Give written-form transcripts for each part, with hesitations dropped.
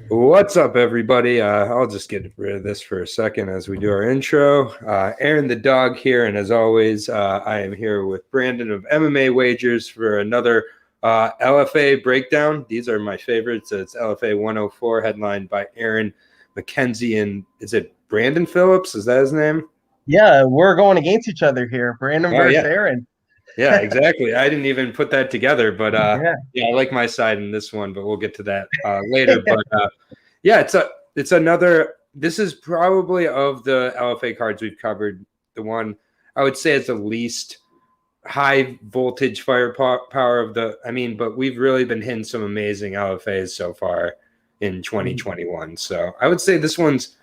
What's up, everybody? I'll just get rid of this for a second as we do our intro. Aaron the dog here, and as always, I am here with Brandon of MMA Wagers for another LFA breakdown. These are my favorites. It's LFA 104, headlined by Aaron McKenzie, and is it Brandon Phillips? Is that his name? Yeah, we're going against each other here. Brandon Oh, versus yeah. Aaron. Yeah, exactly. I didn't even put that together, but Yeah. yeah, I like my side in this one, but we'll get to that later. But yeah, it's another. This is probably of the LFA cards we've covered, the one I would say is the least high voltage firepower of the. I mean, but we've really been hitting some amazing LFAs so far in 2021. So I would say this one's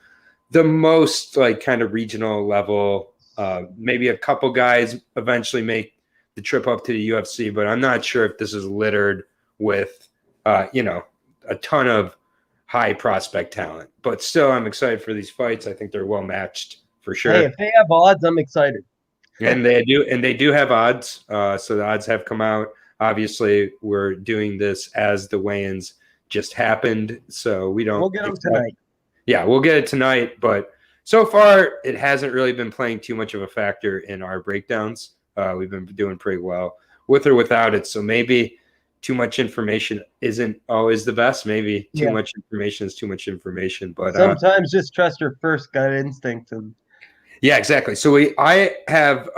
the most like kind of regional level. Maybe a couple guys eventually make the trip up to the UFC, but I'm not sure if this is littered with, a ton of high prospect talent. But still, I'm excited for these fights. I think they're well matched for sure. Hey, if they have odds, I'm excited. And they do have odds. So the odds have come out. Obviously, we're doing this as the weigh-ins just happened, so we don't. We'll get them tonight. Yeah, we'll get it tonight, but so far it hasn't really been playing too much of a factor in our breakdowns. We've been doing pretty well with or without it. So maybe too much information isn't always the best. Maybe too much information is too much information. But sometimes just trust your first gut instinct. And yeah, exactly. So I have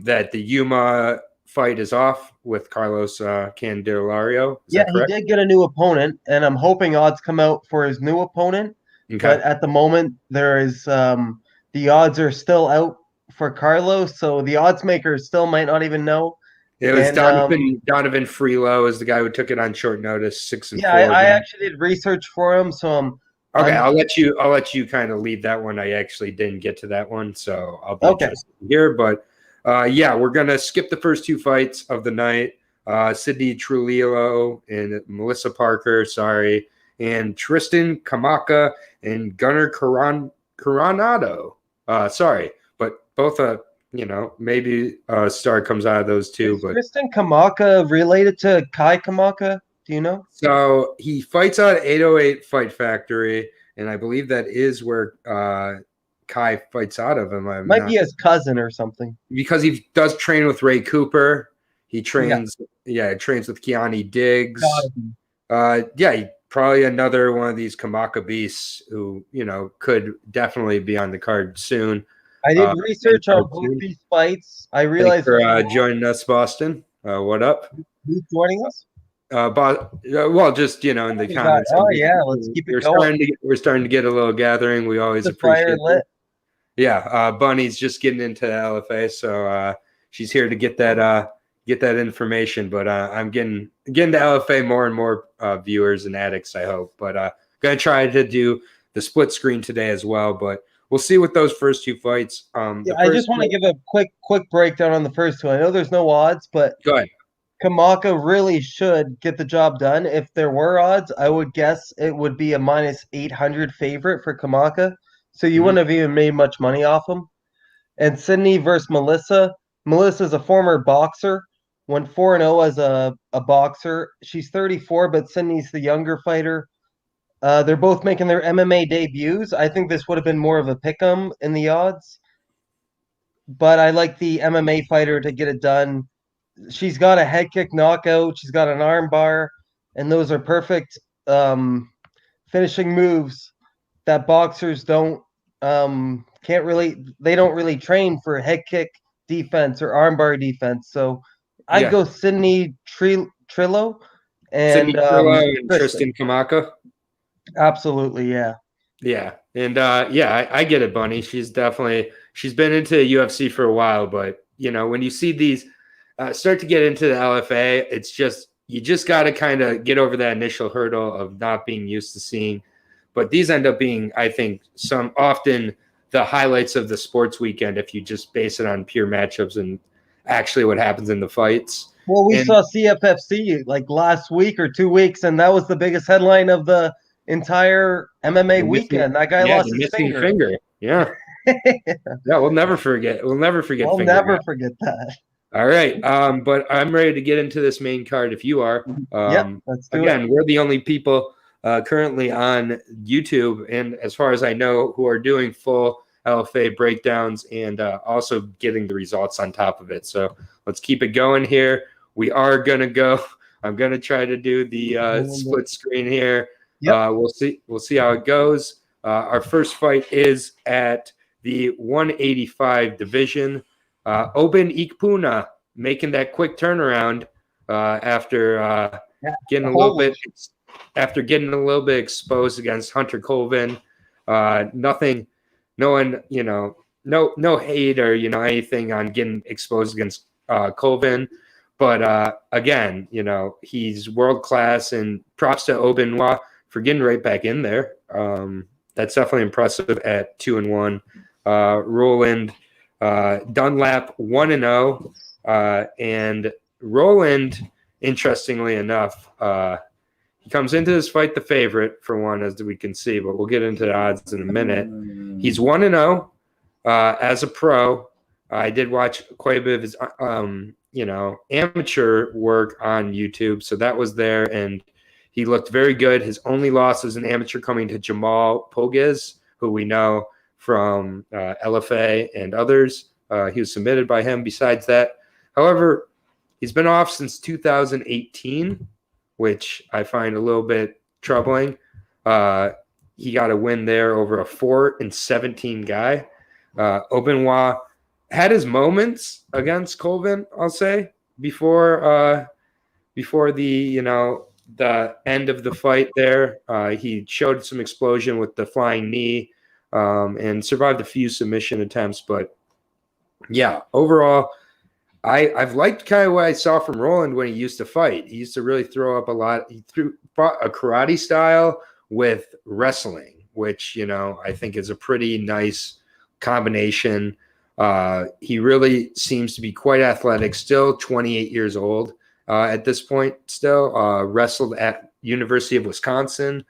that the Yuma fight is off with Carlos Candelario. Yeah, he did get a new opponent, and I'm hoping odds come out for his new opponent. Okay. But at the moment, there is the odds are still out for Carlos, so the odds makers still might not even know. It was Donovan Freelo is the guy who took it on short notice, 6-4. Yeah, I actually did research for him, so okay, I'll let you kind of lead that one. I actually didn't get to that one, so I'll be interested here. But yeah, we're gonna skip the first two fights of the night. Sydney Trulillo and Melissa Parker, and Tristan Kamaka and Gunnar Coronado. Sorry, but both maybe a star comes out of those two. Is Tristan Kamaka related to Kai Kamaka? Do you know? So he fights out at 808 Fight Factory, and I believe that is where Kai fights out of him. Might be his cousin or something. Because he does train with Ray Cooper. He trains, trains with Keanu Diggs. Probably another one of these Kamaka beasts who, could definitely be on the card soon. I did research on both these fights. I realized Thanks for joining us, Boston. What up? Who's joining us? Well, just in the comments. Oh yeah, let's keep it going. We're starting to get a little gathering. We always appreciate it. Yeah, Bunny's just getting into the LFA, so she's here to get that information. But I'm getting to LFA more and more viewers and addicts, I hope. But gonna try to do the split screen today as well. But we'll see with those first two fights. I just want to give a quick breakdown on the first two. I know there's no odds, but go ahead. Kamaka really should get the job done. If there were odds, I would guess it would be a -800 favorite for Kamaka. So you wouldn't have even made much money off him. And Sydney versus Melissa. Melissa's a former boxer. Went 4-0 as a boxer. She's 34, but Sydney's the younger fighter. They're both making their MMA debuts. I think this would have been more of a pick'em in the odds. But I like the MMA fighter to get it done. She's got a head kick knockout. She's got an arm bar. And those are perfect finishing moves that boxers don't really train for head kick defense or armbar defense. So I'd go Sydney Trillo and Tristan Kamaka. Absolutely, yeah. Yeah. And I get it, Bunny. She's been into UFC for a while, but when you see these start to get into the LFA, it's you just got to kind of get over that initial hurdle of not being used to seeing. But these end up being, I think, often the highlights of the sports weekend if you just base it on pure matchups and actually what happens in the fights. Well, we saw CFFC like last week or 2 weeks, and that was the biggest headline of the entire MMA weekend. That guy lost his finger. Yeah. Yeah, we'll never forget. We'll never forget that. All right. But I'm ready to get into this main card if you are. Let's do it. We're the only people currently on YouTube, and as far as I know, who are doing full LFA breakdowns and also getting the results on top of it. So let's keep it going here. We are going to go. I'm going to try to do the split screen here. Yep. We'll see how it goes. Our first fight is at the 185 division. Oben Ikpuna making that quick turnaround after getting a little bit exposed against Hunter Colvin. Nothing, no one, no hate or anything on getting exposed against Colvin. But again, he's world class, and props to Obenois for getting right back in there. That's definitely impressive at 2-1. Roland Dunlap 1-0, and Roland, interestingly enough, he comes into this fight the favorite for one, as we can see, but we'll get into the odds in a minute. He's 1-0 as a pro. I did watch quite a bit of his amateur work on YouTube, so that was there, and he looked very good. His only loss as an amateur coming to Jamal Pogues, who we know from LFA and others. He was submitted by him. Besides that, however, he's been off since 2018, which I find a little bit troubling. He got a win there over a 4-17 guy. Obenois had his moments against Colvin, I'll say, before the end of the fight there. He showed some explosion with the flying knee and survived a few submission attempts. But, yeah, overall, I've liked kind of what I saw from Roland when he used to fight. He used to really throw up a lot. He brought a karate style with wrestling, which, I think is a pretty nice combination. He really seems to be quite athletic, still 28 years old at this point still. Wrestled at University of Wisconsin.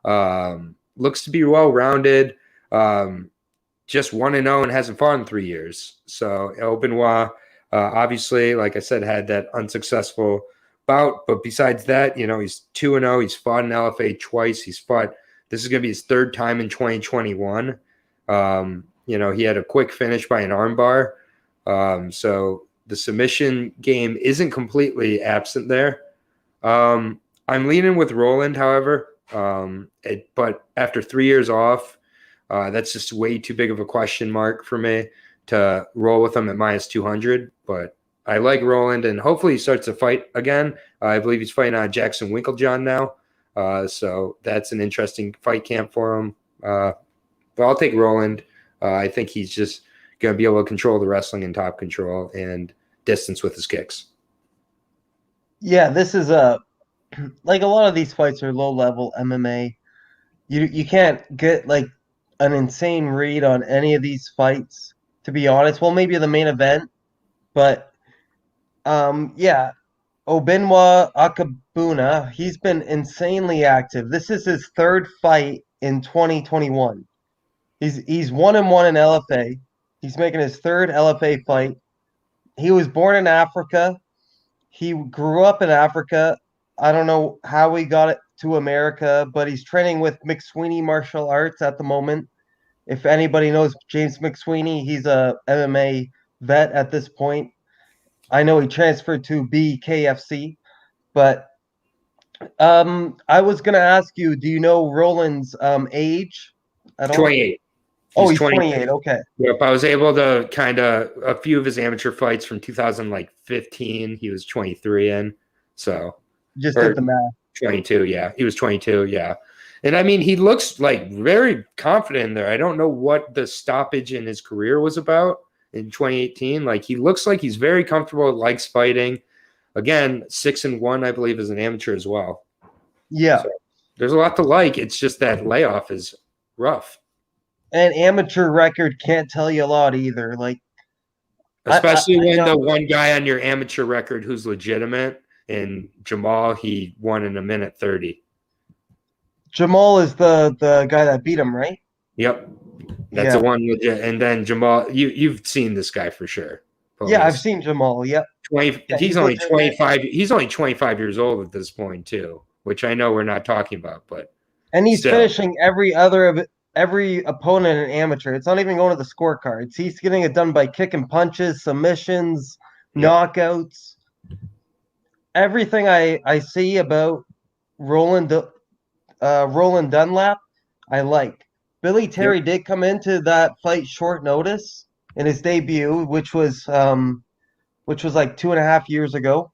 Looks to be well-rounded. Just 1-0 and hasn't fought in 3 years. So Obenois, obviously, like I said, had that unsuccessful bout. But besides that, he's 2-0. He's fought in LFA twice. This is going to be his third time in 2021. He had a quick finish by an armbar. So the submission game isn't completely absent there. I'm leaning with Roland, however. But after 3 years off, that's just way too big of a question mark for me to roll with him at -200. But I like Roland, and hopefully he starts to fight again. I believe he's fighting on Jackson Winklejohn now. So that's an interesting fight camp for him. But I'll take Roland. I think he's just going to be able to control the wrestling and top control and distance with his kicks. Yeah, this is like a lot of these fights are low-level MMA. You can't get like an insane read on any of these fights, to be honest. Well, maybe the main event, but yeah, Obenois Akabuna, he's been insanely active. This is his third fight in 2021. He's 1-1 in LFA. He's making his third LFA fight. He was born in Africa. He grew up in Africa. I don't know how he got it to America, but he's training with McSweeney Martial Arts at the moment. If anybody knows James McSweeney, he's a MMA vet at this point. I know he transferred to BKFC, but I was going to ask you, do you know Roland's age at all? 28. He's 28. Okay. Yep, I was able to a few of his amateur fights from 2015. He was 23 in, so just did the math. 22, yeah, he was 22, yeah, and I mean he looks like very confident in there. I don't know what the stoppage in his career was about in 2018. Like he looks like he's very comfortable, likes fighting. Again, 6-1, I believe, as an amateur as well. Yeah, so there's a lot to like. It's just that layoff is rough. An amateur record can't tell you a lot either. Like, especially when the one guy on your amateur record who's legitimate, and Jamal, he won in 1:30. Jamal is the guy that beat him, right? Yep, that's the one legit. And then Jamal, you've seen this guy for sure. Yeah, I've seen Jamal. Yep. He's only 25. He's only 25 years old at this point too, which I know we're not talking about, but And he's Still, finishing every opponent in amateur. It's not even going to the scorecards. He's getting it done by kicking punches, submissions, yep, knockouts. Everything I see about Roland Roland Dunlap, I like. Billy yep. Terry did come into that fight short notice in his debut, which was like 2.5 years ago.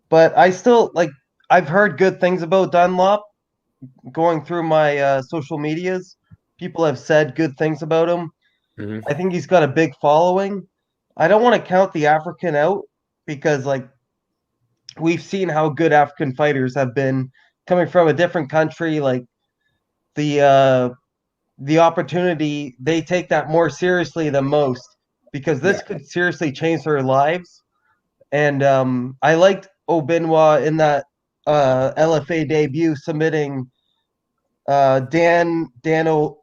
But I still like. I've heard good things about Dunlop going through my social medias. People have said good things about him. Mhm. I think he's got a big following. I don't want to count the African out because like we've seen how good African fighters have been coming from a different country. Like the uh, the opportunity, they take that more seriously than most because Yeah. this could seriously change their lives. And I liked Obinwa in that LFA debut submitting Dan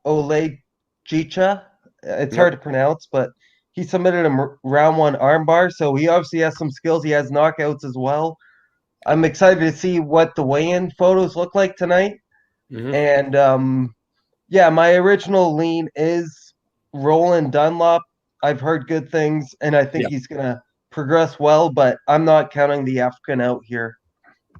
Olegicha. It's hard to Yep. pronounce, but he submitted him round one armbar. So he obviously has some skills. He has knockouts as well. I'm excited to see what the weigh-in photos look like tonight. Mhm. And yeah, my original lean is Roland Dunlop. I've heard good things, and I think Yeah. he's gonna progress well. But I'm not counting the African out here.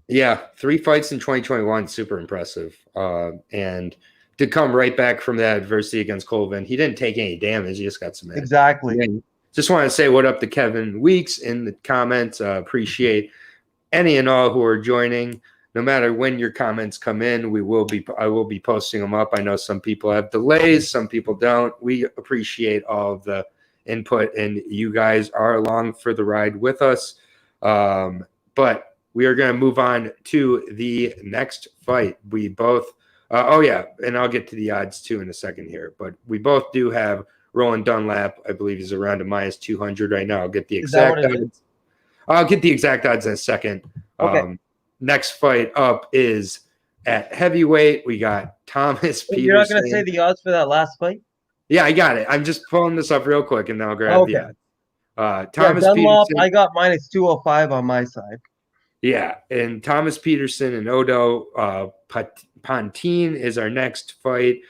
Yeah. 3 fights in 2021, super impressive. And to come right back from that adversity against Colvin, he didn't take any damage. He just got submitted. Exactly. And just want to say what up to Kevin Weeks in the comments. Appreciate any and all who are joining. No matter when your comments come in, I will be posting them up. I know some people have delays, some people don't. We appreciate all of the input, and you guys are along for the ride with us. But we are going to move on to the next fight. We both, oh yeah, and I'll get to the odds too in a second here. But we both do have Roland Dunlap. I believe he's around a minus 200 right now. I'll get the Is that what exact it is? odds. I'll get the exact odds in a second. Okay. Next fight up is at heavyweight. We got Thomas Wait, you're not gonna Peterson. say the odds for that last fight? Yeah, I got it. I'm just pulling this up real quick, and then I'll grab the Okay. odds. Yeah, Thomas Dunlop, Peterson. I got minus 205 on my side. Yeah, and Thomas Peterson and Odo Pontine is our next fight.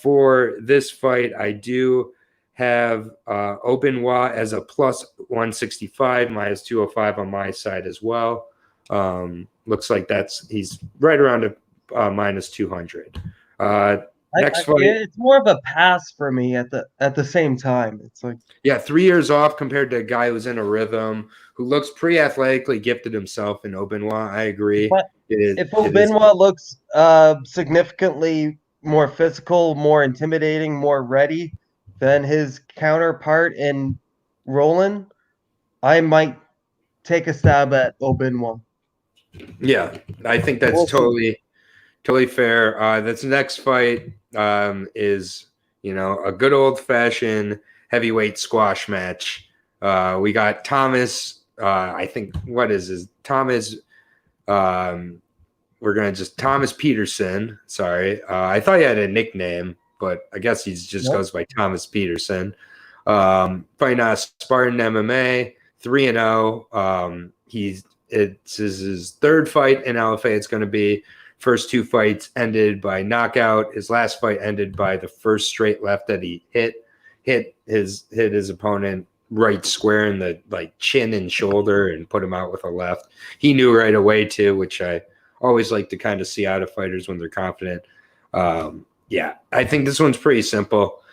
For this fight, I do have Openwa as a plus 165, minus 205 on my side as well. Looks like he's right around a minus 200. Next fight. It's more of a pass for me at the same time. It's like Yeah, 3 years off compared to a guy who's in a rhythm, who looks pretty athletically gifted himself in Obenwa. I agree. but if Obinwa looks significantly more physical, more intimidating, more ready than his counterpart in Roland, I might take a stab at Obinwa. Yeah, I think that's We'll see. totally fair. This next fight is, a good old fashioned heavyweight squash match. We got Thomas. I think what is his Thomas? We're gonna just Thomas Peterson. Sorry, I thought he had a nickname, but I guess he just goes by Thomas Peterson. Fighting out Spartan MMA, 3-0. It's his third fight in LFA. It's going to be. First 2 fights ended by knockout. His last fight ended by the first straight left that he hit his opponent right square in the chin and shoulder and put him out with a left. He knew right away too, which I always like to kind of see out of fighters when they're confident. Yeah, I think this one's pretty simple.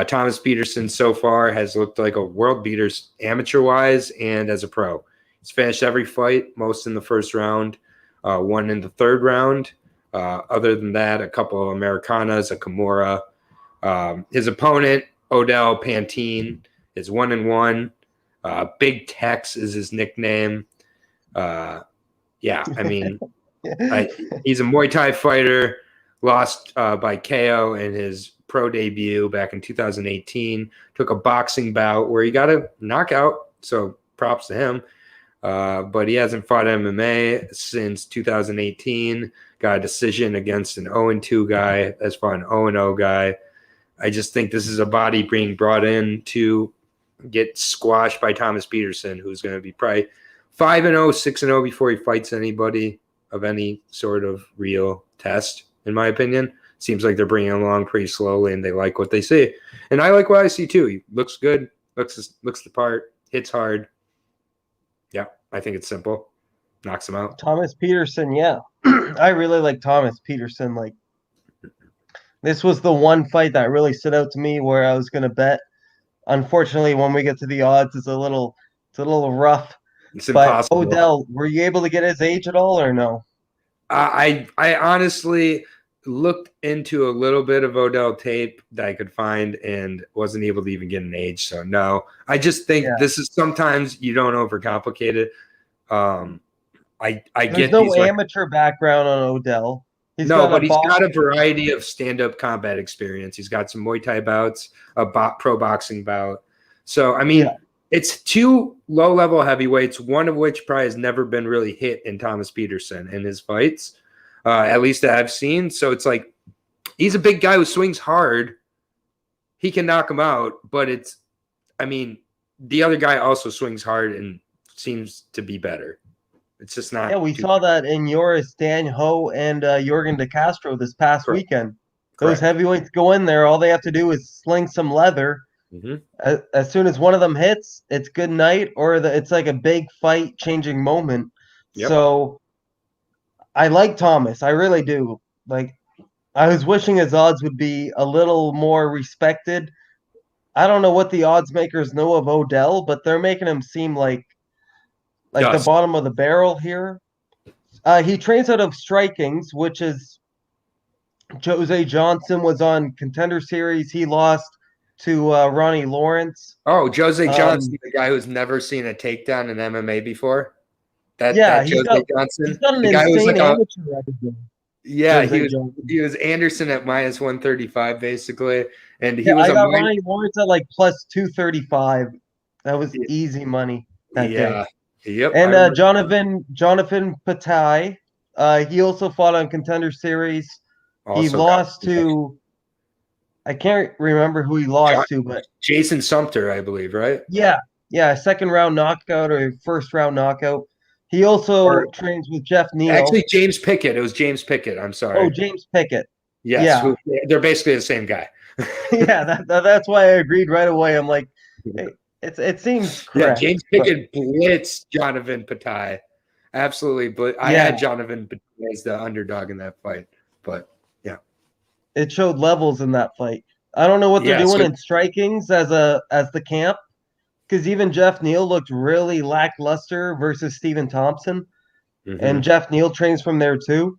Thomas Peterson so far has looked like a world beater amateur-wise and as a pro. He's finished every fight, most in the first round, one in the third round. Other than that, a couple of Americanas, a Kimura. His opponent, Odell Pantene, is 1-1. Big Tex is his nickname. Yeah, I mean, he's a Muay Thai fighter, lost by KO in his pro debut back in 2018. Took a boxing bout where he got a knockout, so props to him. But he hasn't fought MMA since 2018. Got a decision against an 0-2 guy. Has fought an 0-0 guy. I just think this is a body being brought in to get squashed by Thomas Peterson, who's going to be probably 5-0, 6-0 before he fights anybody of any sort of real test. in my opinion. Seems like they're bringing him along pretty slowly, and they like what they see. And I like what I see too. He looks good, looks the part, hits hard. Yeah, I think it's simple. Knocks him out. Thomas Peterson, yeah. I really like Thomas Peterson. Like, this was the one fight that really stood out to me where I was going to bet. Unfortunately, when we get to the odds, it's a little rough. It's impossible. But Odell, were you able to get his age at all or no? I honestly looked into a little bit of Odell tape that I could find and wasn't able to even get an age. So no, I just think this is sometimes you don't overcomplicate it. I There's get no these amateur background on Odell. He's got a variety of stand-up combat experience. He's got some Muay Thai bouts, a pro boxing bout. So, I mean, it's 2 low-level heavyweights, one of which probably has never been really hit in Thomas Peterson in his fights, at least that I've seen. So it's like he's a big guy who swings hard. He can knock him out, but the other guy also swings hard and seems to be better. It's just not. Yeah, we saw that in Joris Dan Ho and Jorgen De Castro this past weekend. Those heavyweights go in there. All they have to do is sling some leather. Mm-hmm. As soon as one of them hits, it's good night, or it's like a big fight-changing moment. Yep. So I like Thomas. I really do. Like, I was wishing his odds would be a little more respected. I don't know what the odds makers know of Odell, but they're making him seem like the bottom of the barrel here. He trains out of Strikings, which is Jose Johnson was on Contender Series. He lost to Ronnie Lawrence. Oh, Jose Johnson, the guy who's never seen a takedown in MMA before. That he's Jose Johnson. He's got an insane amateur record. Yeah, he was Anderson at minus 135 basically, and he was. I got Ronnie Lawrence at like plus 235. That was easy money that day. Yep. And Jonathan Patai, he also fought on Contender Series. He lost to, I can't remember who he lost to, but Jason Sumter, I believe, right? Yeah, second round knockout or first round knockout. He also trains with Jeff Neal. Actually, James Pickett. It was James Pickett. I'm sorry. Oh, James Pickett. Yes, they're basically the same guy. That's why I agreed right away. I'm like, hey, it seems correct. Yeah, James Pickett blitzed Jonathan Patai. Absolutely. I had Jonathan Patai as the underdog in that fight. But, yeah. It showed levels in that fight. I don't know what they're doing in Strikings as the camp, because even Jeff Neal looked really lackluster versus Stephen Thompson. Mm-hmm. And Jeff Neal trains from there too.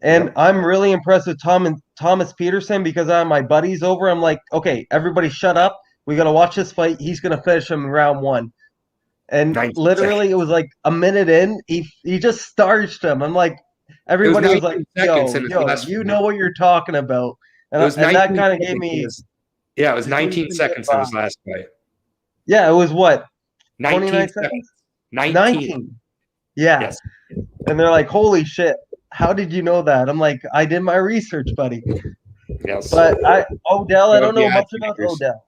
And I'm really impressed with Thomas Peterson because I have my buddies over. I'm like, okay, everybody shut up. We got to watch this fight. He's going to finish him in round 1. And literally, it was like a minute in. He just starched him. I'm like, everybody was like, yo, you know what you're talking about. And that kind of gave me. Yeah, it was 19 seconds in his last fight. Yeah, it was what? 29 seconds? 19. Yeah. Yes. And they're like, holy shit. How did you know that? I'm like, I did my research, buddy. Yes. But Odell, I don't know much about Odell.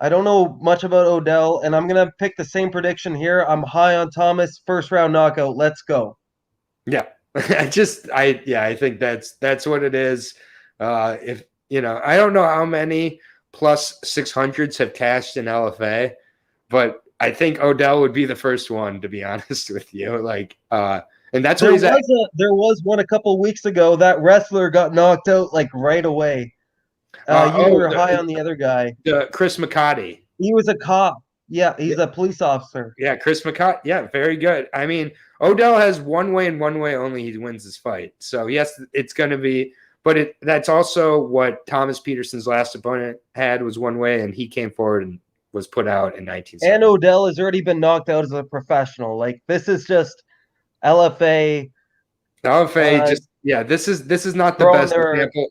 I don't know much about Odell, and I'm going to pick the same prediction here. I'm high on Thomas, first round knockout. Let's go. Yeah. I think that's what it is. I don't know how many plus 600s have cashed in LFA, but I think Odell would be the first one, to be honest with you. Like, and that's what there was one a couple weeks ago. That wrestler got knocked out like right away. You were high on the other guy. Chris McCarty. He was a cop. Yeah, he's a police officer. Yeah, Chris McCarty. Yeah, very good. I mean, Odell has one way and one way only he wins this fight. So, yes, it's going to be – but that's also what Thomas Peterson's last opponent had was one way, and he came forward and was put out in 1970. And Odell has already been knocked out as a professional. Like, this is just LFA. This is not the best example.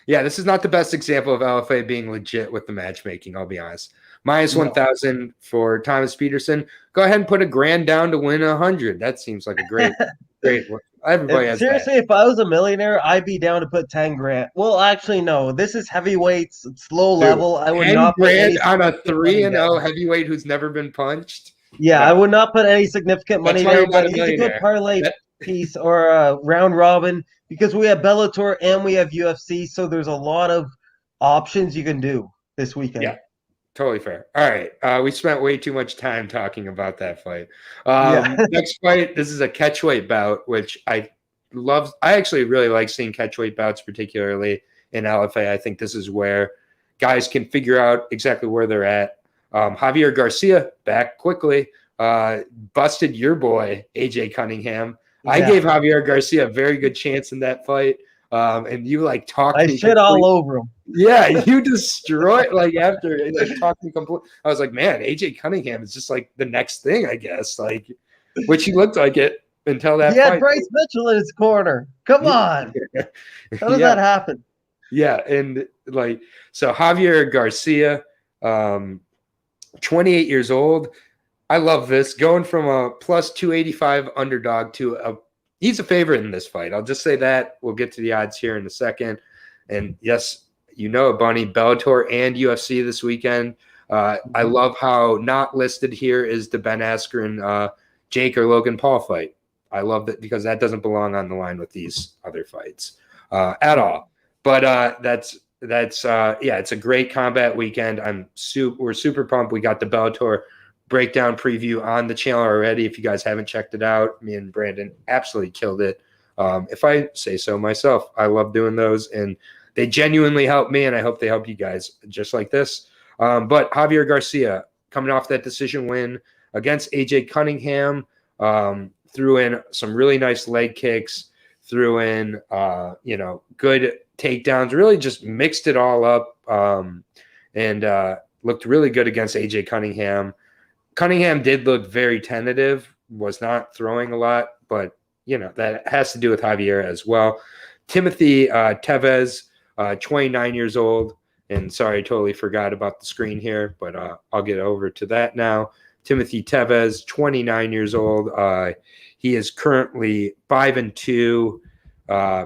Yeah, this is not the best example of LFA being legit with the matchmaking, I'll be honest. Minus 1,000 for Thomas Peterson. Go ahead and put $1,000 down to win 100. That seems like a great one. Everybody has seriously, if I was a millionaire, I'd be down to put 10 grand. Well, actually, no. This is heavyweights. It's low level. I would not put 10 grand on a 3-0 heavyweight who's never been punched. Yeah, I would not put any significant money down, but it's a good parlay. piece or a round robin because we have Bellator and we have UFC, so there's a lot of options you can do this weekend. Yeah, totally fair. All right. We spent way too much time talking about that fight. Yeah. Next fight, this is a catchweight bout, which I love. I actually really like seeing catchweight bouts, particularly in LFA. I think this is where guys can figure out exactly where they're at. Javier Garcia back quickly, busted your boy, AJ Cunningham. I Yeah. gave Javier Garcia a very good chance in that fight. And you like talked I me shit all over him. Yeah, you destroyed like after like talked me complete. I was like, man, AJ Cunningham is just like the next thing, I guess. Like, which he looked like it until that He had fight. Bryce Mitchell in his corner. Come on. How does Yeah. that happen? Yeah, and like so Javier Garcia, 28 years old. I love this. Going from a plus 285 underdog to he's a favorite in this fight. I'll just say that. We'll get to the odds here in a second. And yes, you know it, Bunny, Bellator and UFC this weekend. I love how not listed here is the Ben Askren, Jake or Logan Paul fight. I love that because that doesn't belong on the line with these other fights at all. But that's yeah, it's a great combat weekend. We're super pumped. We got the Bellator breakdown preview on the channel already. If you guys haven't checked it out, me and Brandon absolutely killed it. If I say so myself, I love doing those, and they genuinely help me, and I hope they help you guys just like this. But Javier Garcia coming off that decision win against AJ Cunningham, threw in some really nice leg kicks, threw in good takedowns, really just mixed it all up, and looked really good against AJ Cunningham. Cunningham did look very tentative, was not throwing a lot, but that has to do with Javier as well. Timothy Tevez, 29 years old, and sorry, I totally forgot about the screen here, but I'll get over to that now. Timothy Tevez, 29 years old. He is currently 5-2,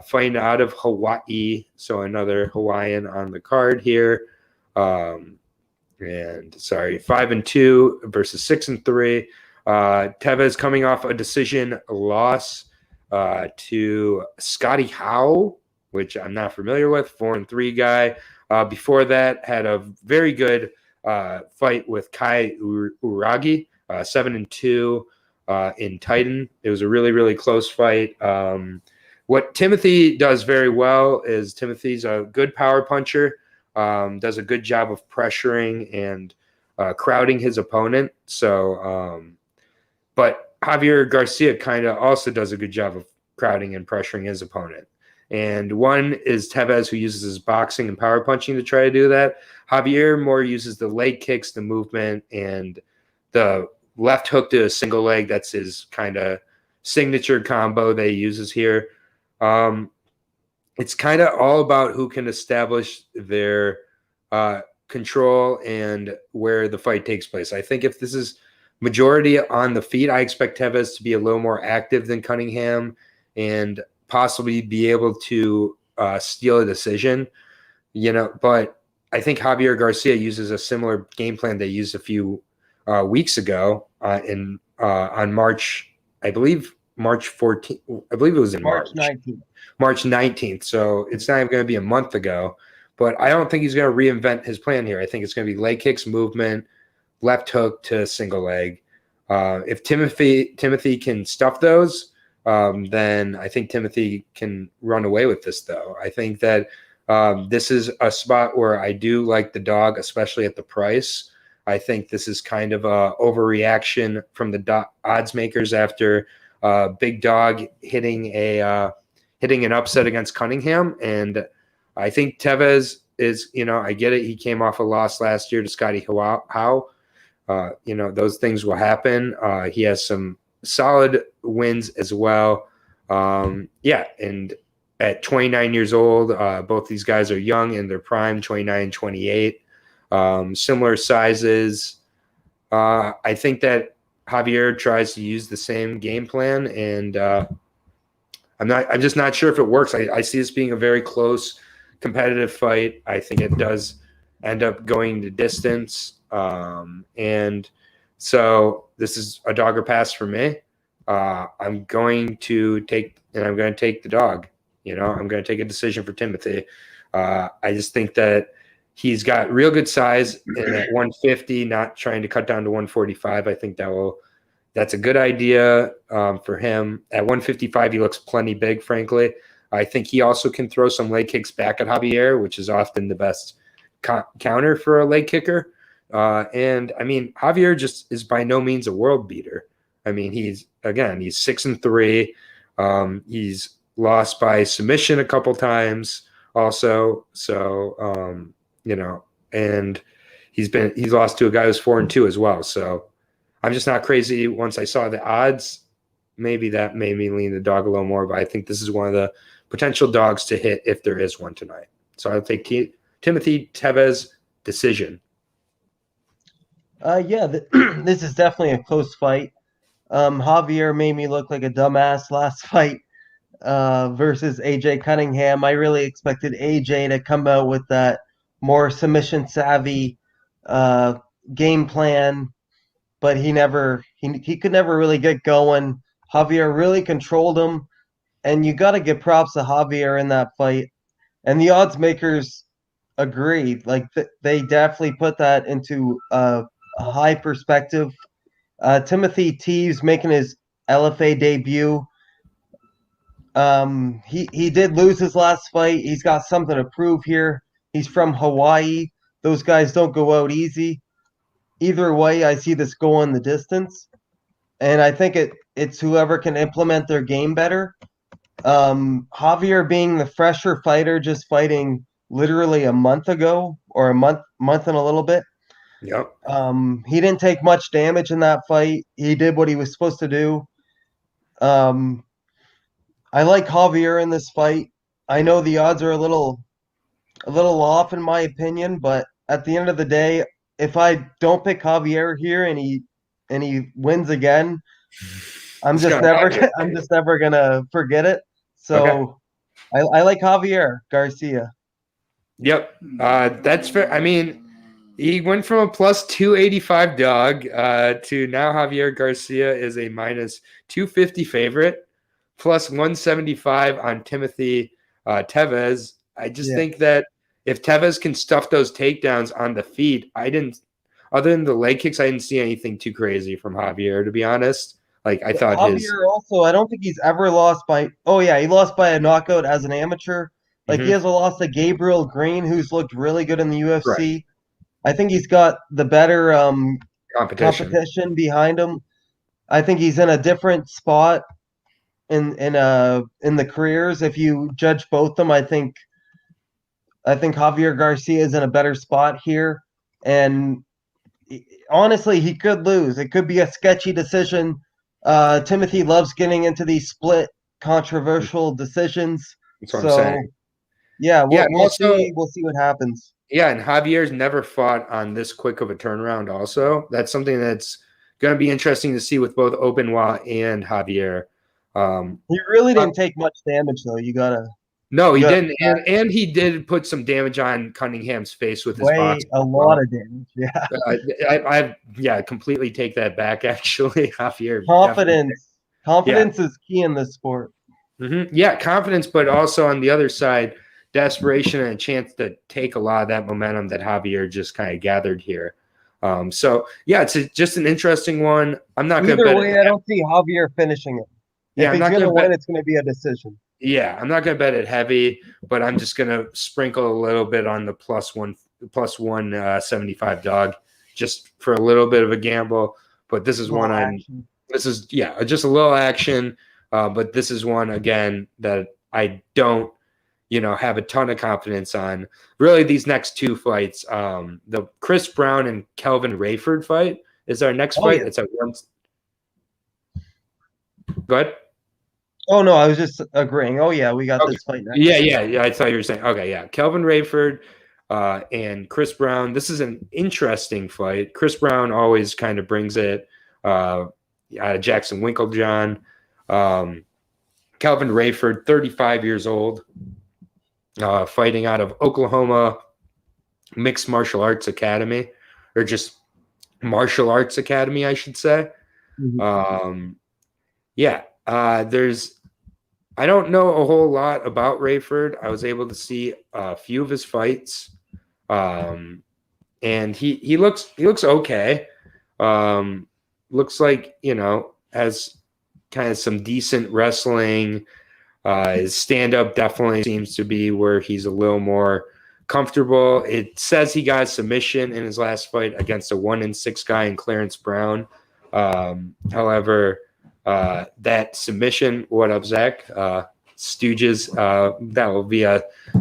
fighting out of Hawaii, so another Hawaiian on the card here. And sorry, 5-2 versus 6-3. Tevez coming off a decision loss to Scotty Howe, which I'm not familiar with, 4-3 guy. Before that, had a very good fight with Kai Uragi, 7-2 in Titan. It was a really, really close fight. What Timothy does very well is Timothy's a good power puncher. Does a good job of pressuring and crowding his opponent. So, but Javier Garcia kind of also does a good job of crowding and pressuring his opponent. And one is Tevez, who uses his boxing and power punching to try to do that. Javier more uses the leg kicks, the movement, and the left hook to a single leg. That's his kind of signature combo that he uses here. It's kind of all about who can establish their control and where the fight takes place. I think if this is majority on the feet, I expect Tevez to be a little more active than Cunningham and possibly be able to steal a decision, but I think Javier Garcia uses a similar game plan they used a few weeks ago on March, I believe March 14th. I believe it was in March 19th. March 19th. So it's not even going to be a month ago. But I don't think he's going to reinvent his plan here. I think it's going to be leg kicks, movement, left hook to single leg. If Timothy can stuff those, then I think Timothy can run away with this, though. I think that this is a spot where I do like the dog, especially at the price. I think this is kind of a overreaction from the odds makers after big dog hitting an upset against Cunningham. And I think Tevez is, I get it. He came off a loss last year to Scotty Howe. Those things will happen. He has some solid wins as well. And at 29 years old, both these guys are young in their prime, 29, 28, similar sizes. I think that Javier tries to use the same game plan, and I'm just not sure if it works. I see this being a very close, competitive fight. I think it does end up going to distance. And so this is a dog or pass for me. I'm going to take the dog. I'm going to take a decision for Timothy. I just think that he's got real good size, and at 150, not trying to cut down to 145. I think that's a good idea for him. At 155, he looks plenty big, frankly. I think he also can throw some leg kicks back at Javier, which is often the best counter for a leg kicker. And I mean, Javier just is by no means a world beater. I mean, he's 6-3. He's lost by submission a couple times also. So, and he's lost to a guy who's 4-2 as well. So I'm just not crazy. Once I saw the odds, maybe that made me lean the dog a little more, but I think this is one of the potential dogs to hit if there is one tonight. So I'll take Timothy Tevez decision. This is definitely a close fight. Javier made me look like a dumbass last fight versus AJ Cunningham. I really expected AJ to come out with that more submission savvy game plan, but he could never really get going. Javier really controlled him, and you got to give props to Javier in that fight. And the odds makers agree. Like they definitely put that into a high perspective. Timothy Teves making his LFA debut. He did lose his last fight. He's got something to prove here. He's from Hawaii. Those guys don't go out easy. Either way, I see this going the distance, and I think it's whoever can implement their game better. Javier being the fresher fighter, just fighting literally a month ago or a month and a little bit. Yep. He didn't take much damage in that fight. He did what he was supposed to do. I like Javier in this fight. I know the odds are a little off in my opinion, but at the end of the day, if I don't pick Javier here and he wins again, I'm just never gonna forget it. So okay. I like Javier Garcia. Yep, that's fair. I mean, he went from a plus 285 dog to now Javier Garcia is a minus 250 favorite, plus 175 on Timothy Tevez. I just think that if Tevez can stuff those takedowns on the feet, other than the leg kicks, I didn't see anything too crazy from Javier, to be honest. Like I thought Javier also, I don't think he's ever lost by. Oh yeah, he lost by a knockout as an amateur. Like he has a loss to Gabriel Green, who's looked really good in the UFC. Right. I think he's got the better competition behind him. I think he's in a different spot in the careers. If you judge both them, I think Javier Garcia is in a better spot here. And honestly, he could lose. It could be a sketchy decision. Timothy loves getting into these split, controversial decisions. That's what I'm saying. Yeah, we'll see what happens. Yeah, and Javier's never fought on this quick of a turnaround also. That's something that's going to be interesting to see with both Openwa and Javier. He really didn't take much damage, though. No, he didn't. And he did put some damage on Cunningham's face with his box. A lot of damage, yeah. I completely take that back, actually. Javier. Confidence is key in this sport. Mm-hmm. Yeah, confidence, but also on the other side, desperation and a chance to take a lot of that momentum that Javier just kind of gathered here. So, yeah, it's just an interesting one. I'm not going to bet. Either way, I don't see Javier finishing it. If he's going to win, it's going to be a decision. Yeah, I'm not going to bet it heavy, but I'm just going to sprinkle a little bit on the plus 175 dog just for a little bit of a gamble. But this is just a little action. But this is one, again, that I don't, have a ton of confidence on. Really, these next two fights, the Chris Brown and Kelvin Rayford fight is our next fight. Yeah. It's at once. Go ahead. Oh, no, I was just agreeing. Oh, yeah, we got this fight next. Yeah. I thought you were saying, okay, yeah. Kelvin Rayford and Chris Brown. This is an interesting fight. Chris Brown always kind of brings it. Jackson Winklejohn. Kelvin Rayford, 35 years old, fighting out of Oklahoma Mixed Martial Arts Academy, or just Martial Arts Academy, I should say. Mm-hmm. Yeah, I don't know a whole lot about Rayford. I was able to see a few of his fights, and he looks okay. Looks like has kind of some decent wrestling. His stand up definitely seems to be where he's a little more comfortable. It says he got a submission in his last fight against a 1-6 guy in Clarence Brown. However, that submission, what up, Zach? Stooges, that will be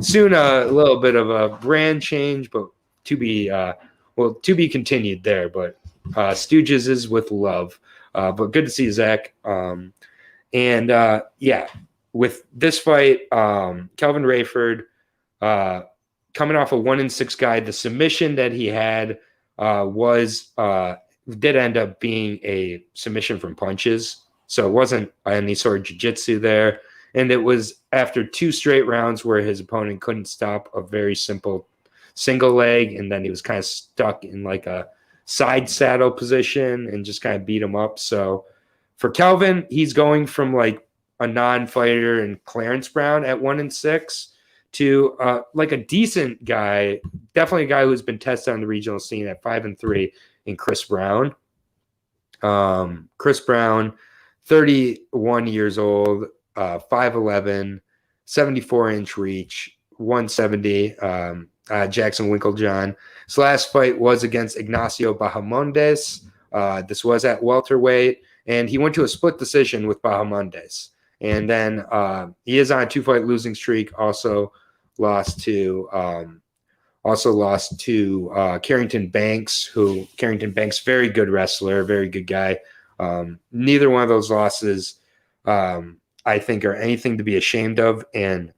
soon a little bit of a brand change, but to be continued there. But Stooges is with love. But good to see Zach. With this fight, Kelvin Rayford coming off a 1-6 guy, the submission that he had did end up being a submission from punches. So it wasn't any sort of jiu-jitsu there. And it was after 2 straight rounds where his opponent couldn't stop a very simple single leg, and then he was kind of stuck in like a side saddle position and just kind of beat him up. So for Kelvin, he's going from like a non-fighter in Clarence Brown at 1-6 to like a decent guy, definitely a guy who's been tested on the regional scene at 5-3 in Chris Brown. Chris Brown, 31 years old, 5'11", 74-inch reach, 170. Jackson Winklejohn. His last fight was against Ignacio Bahamondes. This was at welterweight, and he went to a split decision with Bahamondes. And then he is on a 2-fight losing streak. Also lost to Carrington Banks, very good wrestler, very good guy. Neither one of those losses, I think, are anything to be ashamed of, and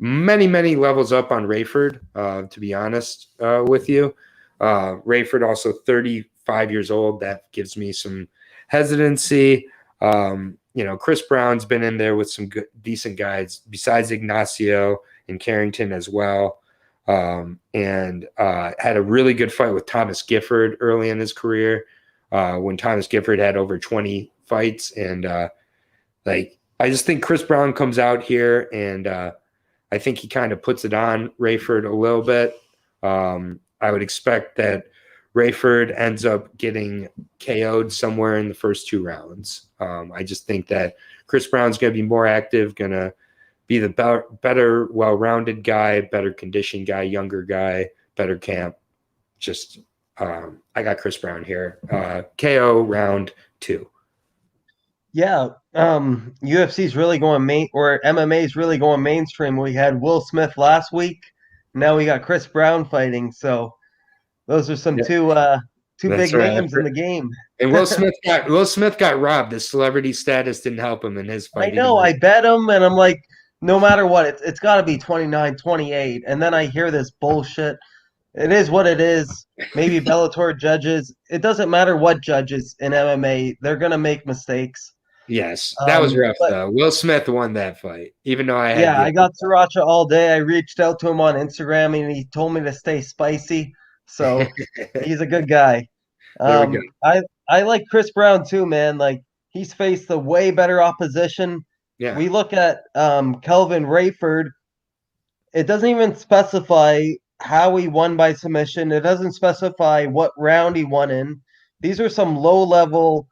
many, many levels up on Rayford, to be honest with you. Rayford also 35 years old. That gives me some hesitancy. Chris Brown's been in there with some good, decent guys besides Ignacio and Carrington as well. And had a really good fight with Thomas Gifford early in his career when Thomas Gifford had over 20 fights. And I just think Chris Brown comes out here, and I think he kind of puts it on Rayford a little bit. I would expect that Rayford ends up getting KO'd somewhere in the first 2 rounds. I just think that Chris Brown's going to be more active, going to be the better, well-rounded guy, better conditioned guy, younger guy, better camp. Just I got Chris Brown here. KO round 2. Yeah, UFC's really going MMA's really going mainstream. We had Will Smith last week. Now we got Chris Brown fighting. So those are some two big names in the game. And Will Smith got robbed. His celebrity status didn't help him in his fight. I know. I bet him, and I'm like, no matter what, it's got to be 29-28. And then I hear this bullshit. It is what it is. Maybe Bellator judges. It doesn't matter what judges in MMA. They're going to make mistakes. Yes, that was rough, though. Will Smith won that fight, even though I got Sriracha all day. I reached out to him on Instagram, and he told me to stay spicy. So he's a good guy. There we go. I like Chris Brown too, man. Like, he's faced the way better opposition. Yeah. We look at Kelvin Rayford. It doesn't even specify how he won by submission. It doesn't specify what round he won in. These are some low-level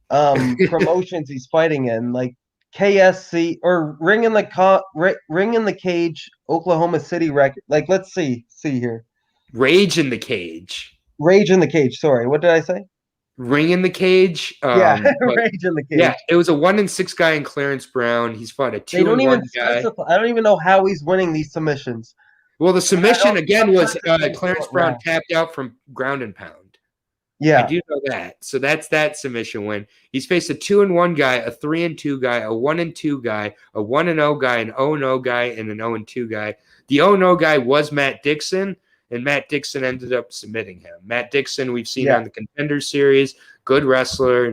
promotions he's fighting in, like KSC or Ring in the Cage, Oklahoma City record. Like, let's see here. Rage in the Cage. Sorry, what did I say? Ring in the Cage. Rage in the Cage. Yeah, it was a 1-6 guy in Clarence Brown. He's fought a 2-1 guy. I don't even know how he's winning these submissions. Well, the submission again was Clarence Brown tapped out from ground and pound. Yeah, I do know that. So that's that submission win. He's faced a 2-1 guy, a 3-2 guy, a 1-2 guy, a 1-0 guy, an 0-0 guy, and an 0-2 guy. The 0-0 guy was Matt Dixon, and Matt Dixon ended up submitting him. Matt Dixon, we've seen on the Contender Series, good wrestler,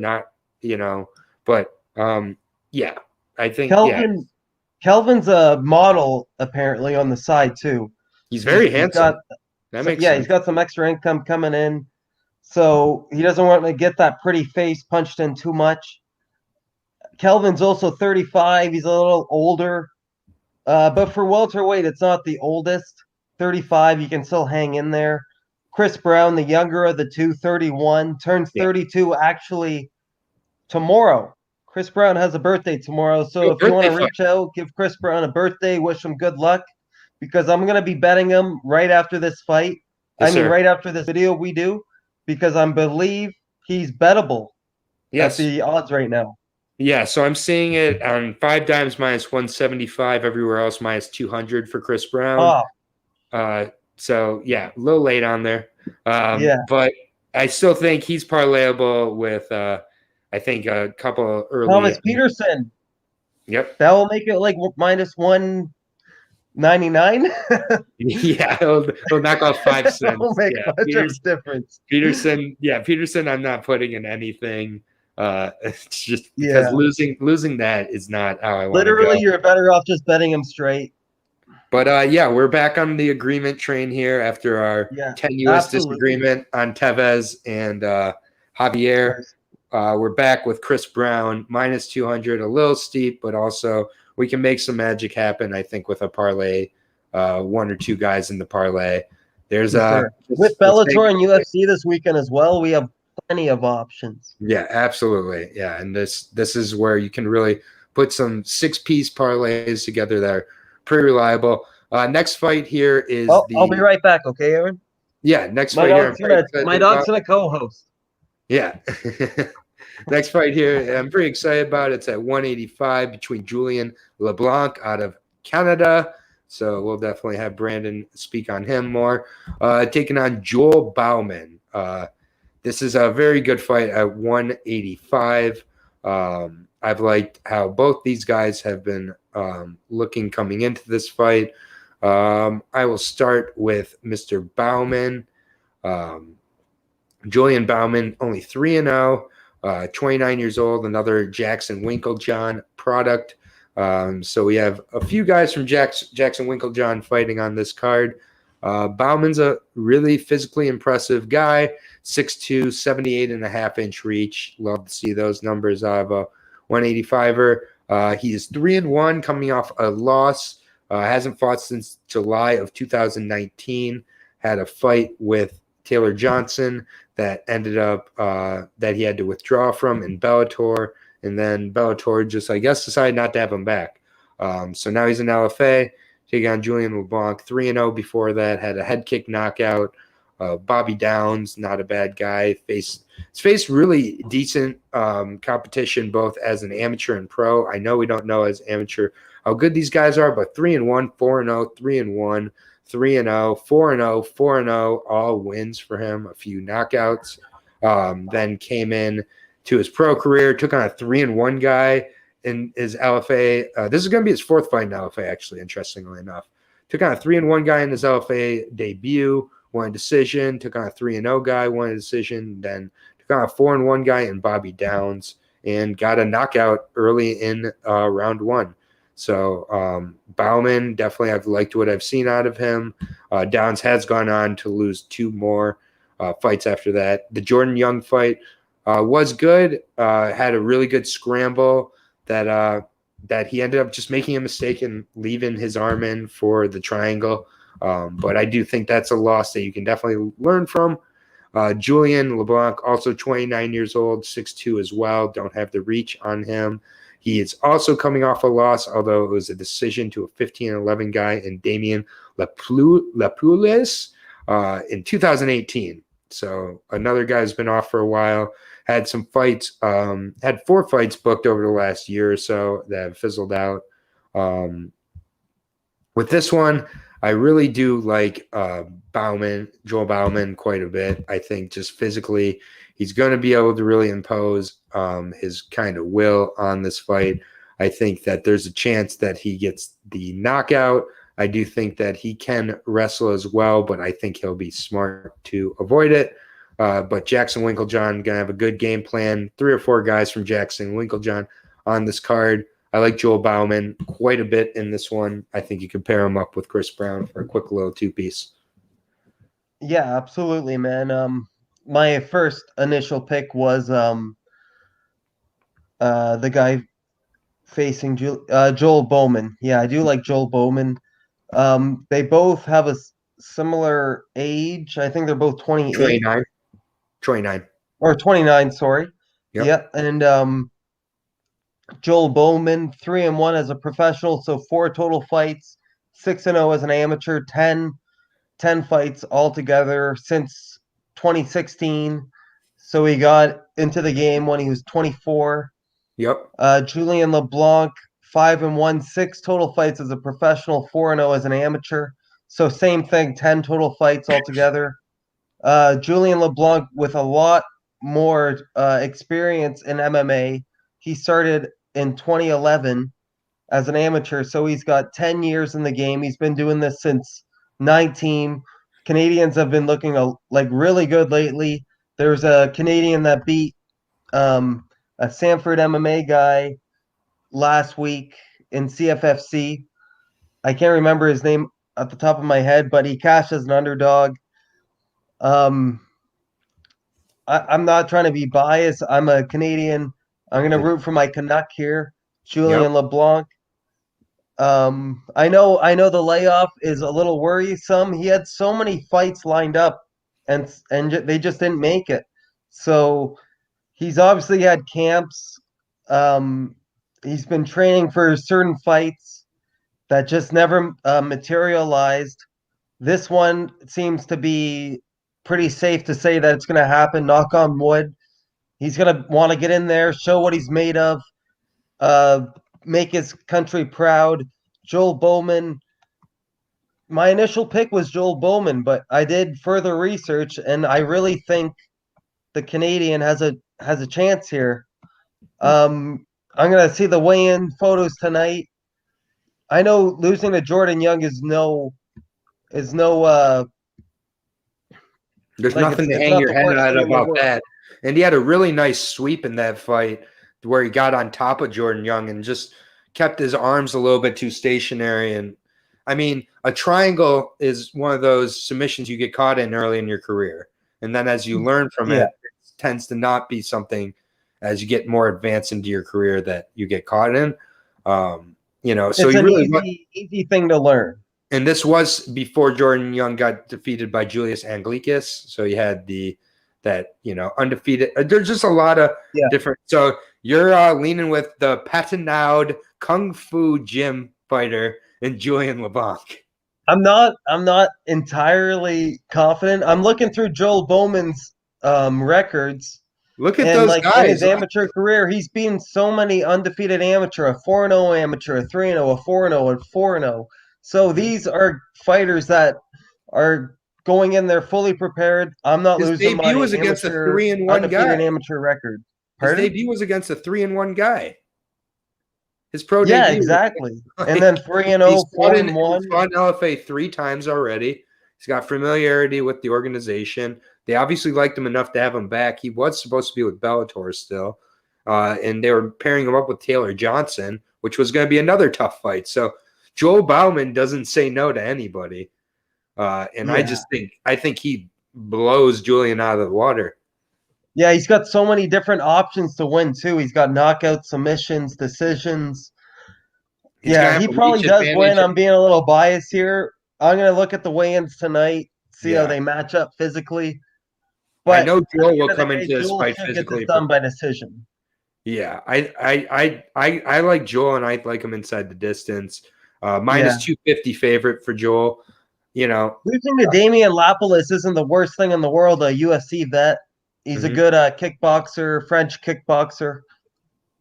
but I think Kelvin's a model apparently on the side too. He's very handsome. He's got some extra income coming in. So he doesn't want to get that pretty face punched in too much. Kelvin's also 35. He's a little older. But for welterweight, it's not the oldest. 35, you can still hang in there. Chris Brown, the younger of the two, 31, turns Yeah. 32 actually tomorrow. Chris Brown has a birthday tomorrow. So if you want to Birthday reach out, give Chris Brown a birthday, wish him good luck, because I'm going to be betting him right after this fight. Yes, sir. Right after this video we do, because I believe he's bettable at Yes. the odds right now. Yeah, so I'm seeing it on 5 dimes minus 175, everywhere else minus 200 for Chris Brown. Oh, So yeah, a little late on there. yeah. But I still think he's parlayable with I think a couple early. Thomas Peterson. Yep. That will make it like minus 199. Yeah, he'll knock off 5 cents. That'll make Yeah, much of a difference. Peterson, I'm not putting in anything. It's just because losing that is not how I want to go. Literally, you're better off just betting him straight. But yeah, we're back on the agreement train here after our tenuous disagreement on Tevez and Javier. We're back with Chris Brown, minus 200, a little steep, but also we can make some magic happen, I think, with a parlay, 1 or 2 guys in the parlay. There's with Bellator and UFC this weekend as well, we have plenty of options. Yeah, absolutely. Yeah, and this is where you can really put some 6-piece parlays together that are pretty reliable. Next fight here is I'll be right back, okay, Aaron? Yeah, next fight here. My dog's gonna co-host. Yeah. Next fight here, I'm pretty excited about. It's at 185 between Julian LeBlanc out of Canada. So we'll definitely have Brandon speak on him more. Taking on Joel Bauman. This is a very good fight at 185. I've liked how both these guys have been looking coming into this fight. I will start with Mr. Bauman. Julian Bauman, only 3-0, 29 years old, another Jackson Winklejohn product. So we have a few guys from Jackson Winklejohn fighting on this card. Bauman's a really physically impressive guy, 6'2", 78.5-inch reach. Love to see those numbers out of a 185er. He is 3-1 coming off a loss. Hasn't fought since July of 2019. Had a fight with Taylor Johnson that ended up that he had to withdraw from in Bellator. And then Bellator just, I guess, decided not to have him back. So now he's in LFA, taking on Julian LeBlanc. 3-0 before that, had a head kick knockout. Bobby Downs, not a bad guy. Faced really decent competition, both as an amateur and pro. I know we don't know as amateur how good these guys are, but 3-1, 4-0, 3-1, 3-0, 4-0, 4-0, all wins for him. A few knockouts. Then came in to his pro career, took on a 3-1 guy in his LFA. This is going to be his 4th fight in LFA, actually, interestingly enough. Took on a 3-1 guy in his LFA debut, won a decision. Took on a 3-0 guy, won a decision. Then took on a 4-1 guy in Bobby Downs and got a knockout early in round 1. So Bauman, definitely I've liked what I've seen out of him. Downs has gone on to lose 2 more fights after that. The Jordan Young fight was good. Had a really good scramble that he ended up just making a mistake and leaving his arm in for the triangle. But I do think that's a loss that you can definitely learn from. Julian LeBlanc, also 29 years old, 6'2" as well. Don't have the reach on him. He is also coming off a loss, although it was a decision to a 15-11 guy in Damien Lapoulis in 2018. So another guy has been off for a while. Had some fights, had 4 fights booked over the last year or so that have fizzled out. With this one, I really do like Joel Bauman, quite a bit. I think just physically, he's going to be able to really impose his kind of will on this fight. I think that there's a chance that he gets the knockout. I do think that he can wrestle as well, but I think he'll be smart to avoid it. But Jackson Winklejohn going to have a good game plan. 3 or 4 guys from Jackson Winklejohn on this card. I like Joel Bauman quite a bit in this one. I think you can pair him up with Chris Brown for a quick little 2-piece. Yeah, absolutely, man. My first initial pick was the guy facing Joel Bowman. Yeah, I do like Joel Bowman. They both have a similar age. I think they're both 28 29. 29. or 29, sorry. Yep. Yeah, and Joel Bowman, 3-1 as a professional, so 4 total fights, 6-0 as an amateur, 10 fights altogether since 2016. So he got into the game when he was 24. Yep. Julian LeBlanc, 5-1, 6 total fights as a professional, 4-0 as an amateur. So same thing, 10 total fights altogether. Julian LeBlanc with a lot more experience in MMA. He started in 2011 as an amateur, so he's got 10 years in the game. He's been doing this since 19. Canadians have been looking like really good lately. There's a Canadian that beat a Sanford MMA guy last week in CFFC. I can't remember his name at the top of my head, but he cashed as an underdog. Um, I'm not trying to be biased. I'm a Canadian. I'm going to root for my Canuck here, Yep. Julian LeBlanc. I know the layoff is a little worrisome. He had so many fights lined up, and they just didn't make it. So he's obviously had camps. Um, he's been training for certain fights that just never materialized. This one seems to be pretty safe to say that it's going to happen. Knock on wood. He's going to want to get in there, show what he's made of, uh, make his country proud. Joel Bowman. My initial pick was Joel Bowman, but I did further research, and I really think the Canadian has a chance here. I'm gonna see the weigh-in photos tonight. I know losing to Jordan Young is no There's like nothing to it's hang not your the head worst at thing in the about world. that. And he had a really nice sweep in that fight where he got on top of Jordan Young and just kept his arms a little bit too stationary. And I mean, a triangle is one of those submissions you get caught in early in your career. And then as you learn from Yeah, it, it tends to not be something as you get more advanced into your career that you get caught in. So it's he an really, easy thing to learn. and this was before Jordan Young got defeated by Julius Anglicus. So you had undefeated. There's just a lot of Yeah, different. So you're leaning with the patinawed kung fu gym fighter and Julian LeBlanc. I'm not entirely confident. I'm looking through Joel Bowman's records. Look at And those like in his guys. amateur career, he's beaten so many undefeated amateur, a 4-0 amateur, a 3-0, a 4-0, and 4-0. So these are fighters that are going in there fully prepared. I'm not His losing debut my was against a amateur 3-1 undefeated guy. amateur record. His Pardon? debut was against a 3-1 guy. His pro Yeah, debut. exactly. And then Like, 3-0, he's 4-1. fought in LFA 3 times already. He's got familiarity with the organization. They obviously liked him enough to have him back. He was supposed to be with Bellator still. And they were pairing him up with Taylor Johnson, which was going to be another tough fight. So Joel Bauman doesn't say no to anybody. And Yeah. I think he blows Julian out of the water. Yeah, he's got so many different options to win too. He's got knockout, submissions, decisions. He's going Yeah, to have he a probably reach does win. advantage. I'm being a little biased here. I'm gonna look at the weigh-ins tonight, see how Yeah. they match up physically. I But know at Joel the will end of the come into day, this Joel fight should get this physically done by prepared. decision. Yeah, I like Joel, and I like him inside the distance. Minus Yeah. 250 favorite for Joel. Losing to Damian Lapalus isn't the worst thing in the world, a UFC vet. He's a Mhm. good kickboxer, French kickboxer.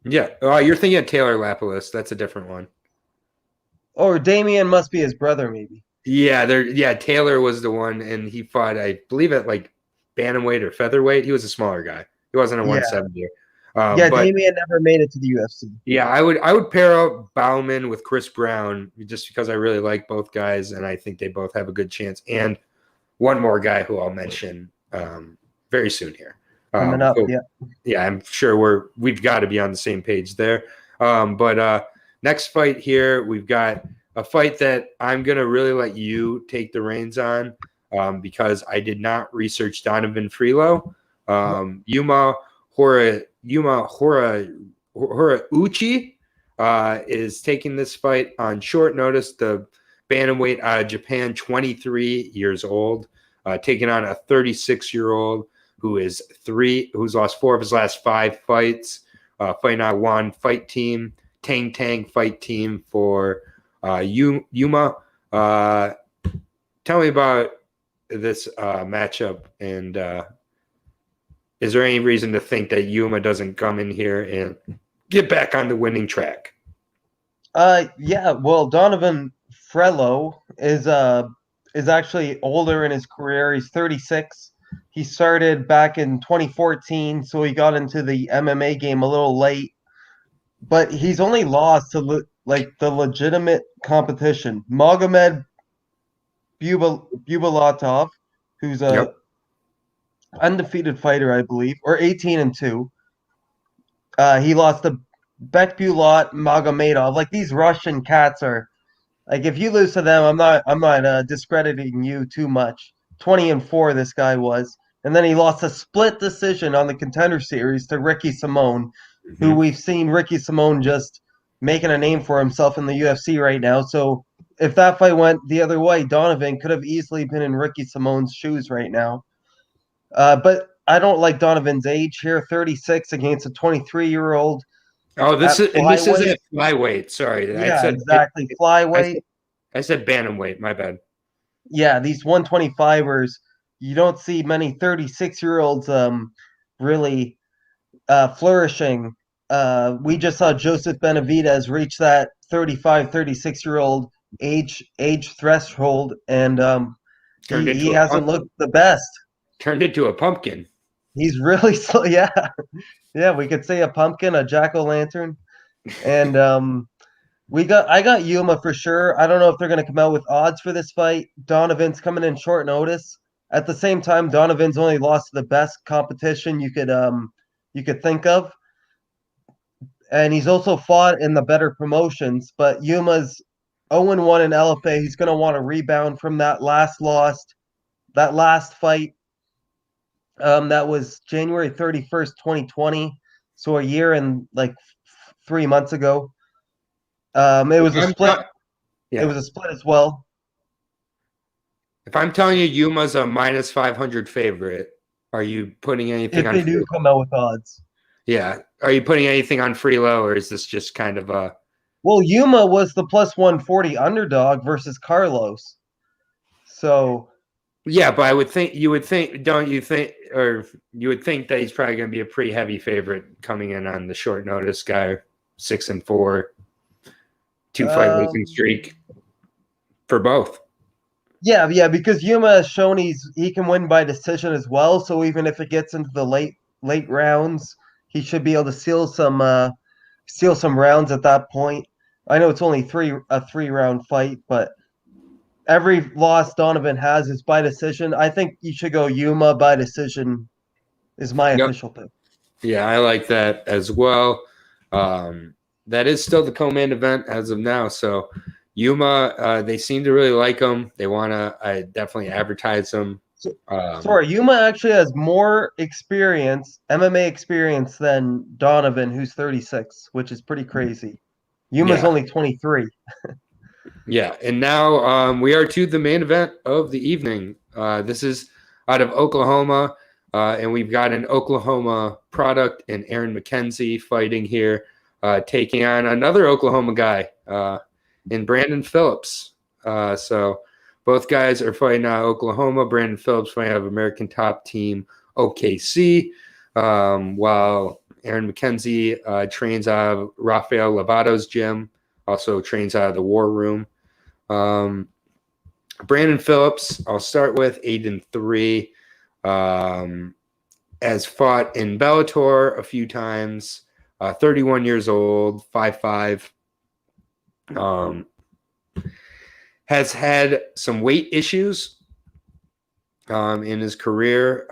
Yeah. You're thinking of Taylor Lapalus. That's a different one. Or Damian must be his brother, maybe. Yeah, Taylor was the one, and he fought, I believe, at like bantamweight or featherweight. He was a smaller guy. He wasn't a Yeah. 170. Yeah, But Damian never made it to the UFC. yeah, I would pair up Bauman with Chris Brown just because I really like both guys, and I think they both have a good chance. And one more guy who I'll mention very soon here. Coming up, So, yeah. yeah, I'm sure we've got to be on the same page there. But next fight here, we've got a fight that I'm gonna really let you take the reins on because I did not research Donovan Freelo. Yuma Horauchi is taking this fight on short notice. The bantamweight out of Japan, 23 years old, taking on a 36-year-old who's lost 4 of his last 5 fights, fighting out one fight team, Tang Tang fight team for Yuma. Tell me about this matchup, and is there any reason to think that Yuma doesn't come in here and get back on the winning track? Yeah, well, Donovan Frello is actually older in his career. He's 36. He started back in 2014, so he got into the MMA game a little late. But he's only lost to the legitimate competition. Magomed Bubalatov, who's a undefeated fighter, I believe, or 18-2. He lost to Bekbulat Magomedov. Like, these Russian cats are like, if you lose to them, I'm not discrediting you too much. 20-4 this guy was. And then he lost a split decision on the Contender Series to Ricky Simone, who we've seen Ricky Simone just making a name for himself in the UFC right now. So if that fight went the other way, Donovan could have easily been in Ricky Simone's shoes right now. But I don't like Donovan's age here, 36 against a 23-year-old. Oh, this is at flyweight. Sorry, yeah, exactly. Flyweight. I said bantamweight. My bad. Yeah, these 125ers, you don't see many 36-year-olds really flourishing. We just saw Joseph Benavidez reach that 35, 36-year-old age threshold, and he hasn't looked the best. Turned into a pumpkin. He's really slow. Yeah, yeah. We could say a pumpkin, a jack-o'-lantern, and I got Yuma for sure. I don't know if they're going to come out with odds for this fight. Donovan's coming in short notice. At the same time, Donovan's only lost to the best competition you could think of, and he's also fought in the better promotions. But Yuma's 0-1 in LFA. He's going to want to rebound from that last fight. That was January 31st, 2020. So a year and like 3 months ago. It was a split. Yeah. It was a split as well. If I'm telling you Yuma's a minus 500 favorite, are you putting anything on? If they do come out with odds. Yeah. Are you putting anything on Freelo, or is this just kind of a... Well, Yuma was the plus 140 underdog versus Carlos. So... Yeah, but you would think that he's probably going to be a pretty heavy favorite coming in on the short notice guy, 6-4, 2-fight losing streak for both. Yeah, because Yuma has shown he can win by decision as well. So even if it gets into the late rounds, he should be able to steal some rounds at that point. I know it's only a 3-round fight, but every loss Donovan has is by decision. I think you should go Yuma by decision is my official pick. Yeah, I like that as well. That is still the co-main event as of now. So Yuma, they seem to really like him. They want to definitely advertise him. Sorry, Yuma actually has more MMA experience than Donovan, who's 36, which is pretty crazy. Yuma's only 23. Yeah, and now we are to the main event of the evening. This is out of Oklahoma, and we've got an Oklahoma product and Aaron McKenzie fighting here, taking on another Oklahoma guy in Brandon Phillips. So both guys are fighting out of Oklahoma. Brandon Phillips fighting out of American Top Team OKC, while Aaron McKenzie trains out of Rafael Lovato's gym, also trains out of the War Room. Brandon Phillips, I'll start with 8-3, has fought in Bellator a few times, 31 years old, 5'5", has had some weight issues in his career.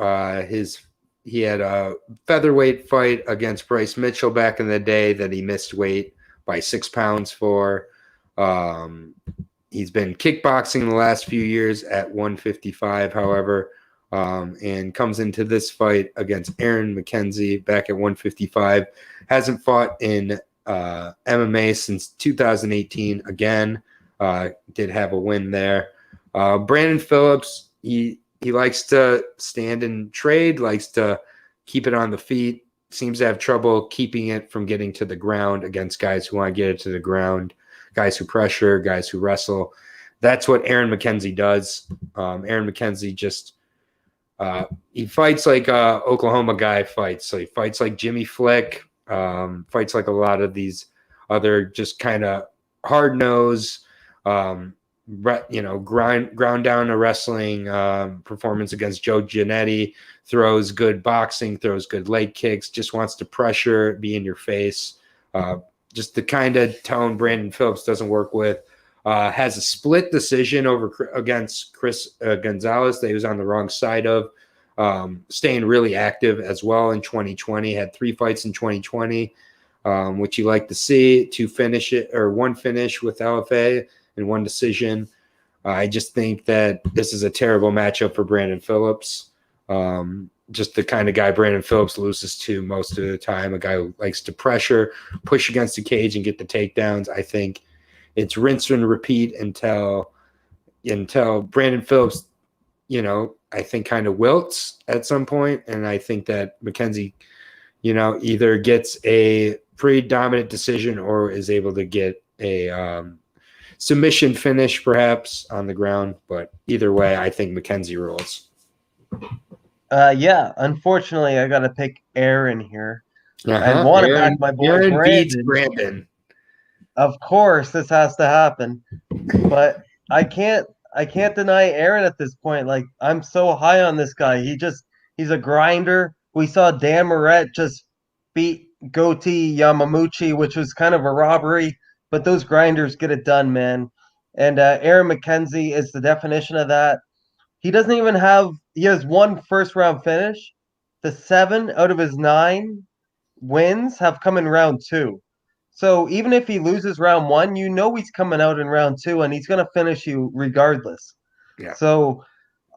He had a featherweight fight against Bryce Mitchell back in the day that he missed weight by 6 pounds for. He's been kickboxing the last few years at 155, however, and comes into this fight against Aaron McKenzie back at 155. Hasn't fought in MMA since 2018. Again, did have a win there. Brandon Phillips, he likes to stand and trade, likes to keep it on the feet, seems to have trouble keeping it from getting to the ground against guys who want to get it to the ground, guys who pressure, guys who wrestle. That's what Aaron McKenzie does. Aaron McKenzie just he fights like Oklahoma guy fights. So he fights like Jimmy Flick, fights like a lot of these other just kind of hard nose, ground down a wrestling performance against Joe Giannetti, throws good boxing, throws good leg kicks, just wants to pressure, be in your face. Just the kind of tone Brandon Phillips doesn't work with. Has a split decision against Chris Gonzalez that he was on the wrong side of. Staying really active as well in 2020. Had 3 fights in 2020, which you like to see. 2 finish it, or 1 finish with LFA and 1 decision. I just think that this is a terrible matchup for Brandon Phillips. Just the kind of guy Brandon Phillips loses to most of the time, a guy who likes to pressure, push against the cage, and get the takedowns. I think it's rinse and repeat until Brandon Phillips, I think kind of wilts at some point. And I think that McKenzie, either gets a pretty dominant decision or is able to get a submission finish perhaps on the ground. But either way, I think McKenzie rules. Yeah, unfortunately, I got to pick Aaron here. I want to back my boy Aaron beats Brandon. Of course, this has to happen, but I can't deny Aaron at this point. Like, I'm so high on this guy. He's a grinder. We saw Dan Moret just beat Goatee Yamamuchi, which was kind of a robbery, but those grinders get it done, man. And Aaron McKenzie is the definition of that. He doesn't even have. He has 1 first-round finish. The 7 out of his 9 wins have come in round 2. So even if he loses round 1, he's coming out in round 2, and he's going to finish you regardless. Yeah. So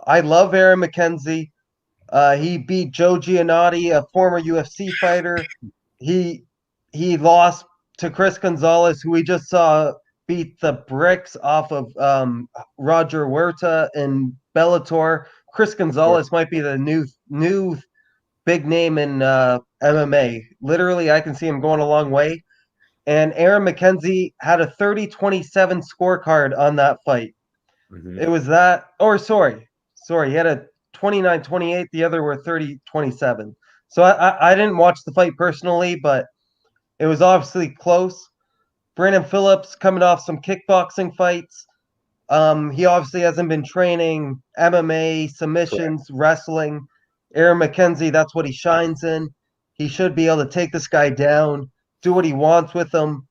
I love Aaron McKenzie. He beat Joe Giannotti, a former UFC fighter. He lost to Chris Gonzalez, who we just saw beat the bricks off of Roger Huerta in Bellator. Chris Gonzalez might be the new big name in MMA. Literally, I can see him going a long way. And Aaron McKenzie had a 30-27 scorecard on that fight. Mm-hmm. It was that, sorry, he had a 29-28. The other were 30-27. So I didn't watch the fight personally, but it was obviously close. Brandon Phillips coming off some kickboxing fights. He obviously hasn't been training MMA, submissions, wrestling. Aaron McKenzie, that's what he shines in. He should be able to take this guy down, do what he wants with him.